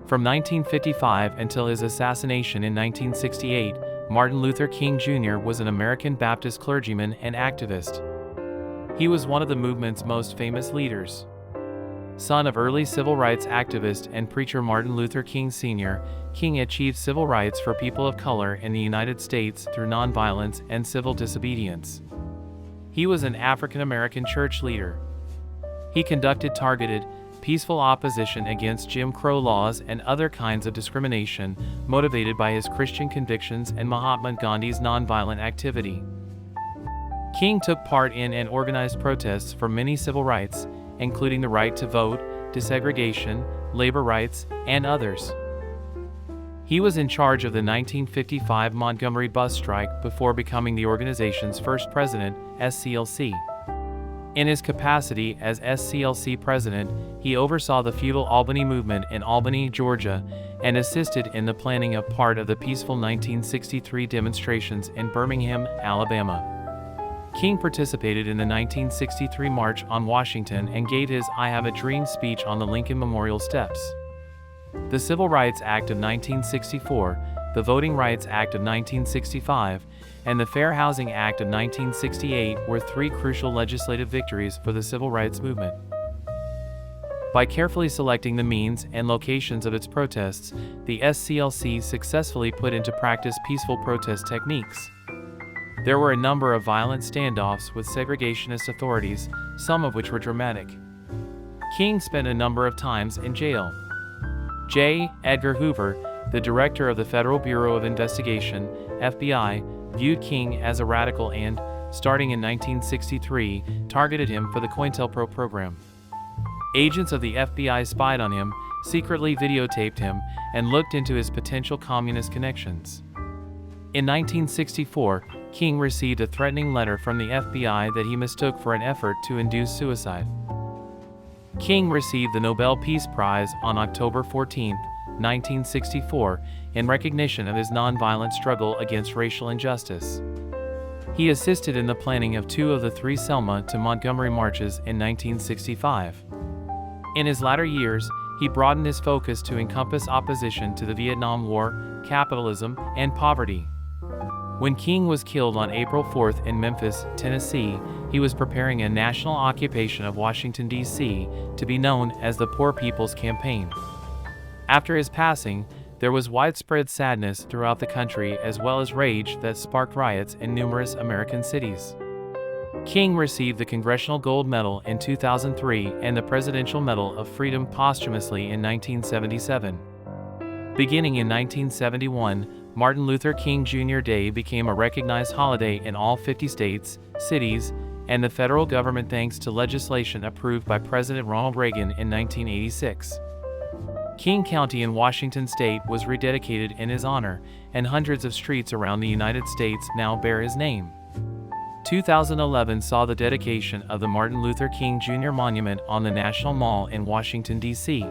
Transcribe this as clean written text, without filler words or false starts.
From 1955 until his assassination in 1968, Martin Luther King Jr. was an American Baptist clergyman and activist. He was one of the movement's most famous leaders. Son of early civil rights activist and preacher Martin Luther King Sr., King achieved civil rights for people of color in the United States through nonviolence and civil disobedience. He was an African American church leader. He conducted targeted, peaceful opposition against Jim Crow laws and other kinds of discrimination, motivated by his Christian convictions and Mahatma Gandhi's nonviolent activity. King took part in and organized protests for many civil rights, including the right to vote, desegregation, labor rights, and others. He was in charge of the 1955 Montgomery bus strike before becoming the organization's first president, SCLC. In his capacity as SCLC president, he oversaw the futile Albany Movement in Albany, Georgia, and assisted in the planning of part of the peaceful 1963 demonstrations in Birmingham, Alabama. King participated in the 1963 March on Washington and gave his "I Have a Dream" speech on the Lincoln Memorial steps. The Civil Rights Act of 1964, the Voting Rights Act of 1965, and the Fair Housing Act of 1968 were three crucial legislative victories for the civil rights movement. By carefully selecting the means and locations of its protests, the SCLC successfully put into practice peaceful protest techniques. There were a number of violent standoffs with segregationist authorities, some of which were dramatic. King spent a number of times in jail. J. Edgar Hoover, the director of the Federal Bureau of Investigation, FBI, viewed King as a radical and, starting in 1963, targeted him for the COINTELPRO program. Agents of the FBI spied on him, secretly videotaped him, and looked into his potential communist connections. In 1964, King received a threatening letter from the FBI that he mistook for an effort to induce suicide. King received the Nobel Peace Prize on October 14, 1964, in recognition of his nonviolent struggle against racial injustice. He assisted in the planning of two of the three Selma to Montgomery marches in 1965. In his latter years, he broadened his focus to encompass opposition to the Vietnam War, capitalism, and poverty. When King was killed on April 4 in Memphis, Tennessee, he was preparing a national occupation of Washington, D.C., to be known as the Poor People's Campaign. After his passing, there was widespread sadness throughout the country as well as rage that sparked riots in numerous American cities. King received the Congressional Gold Medal in 2003 and the Presidential Medal of Freedom posthumously in 1977. Beginning in 1971, Martin Luther King Jr. Day became a recognized holiday in all 50 states, cities, and the federal government thanks to legislation approved by President Ronald Reagan in 1986. King County in Washington state was rededicated in his honor, and hundreds of streets around the United States now bear his name. 2011 saw the dedication of the Martin Luther King Jr. Monument on the National Mall in Washington, D.C.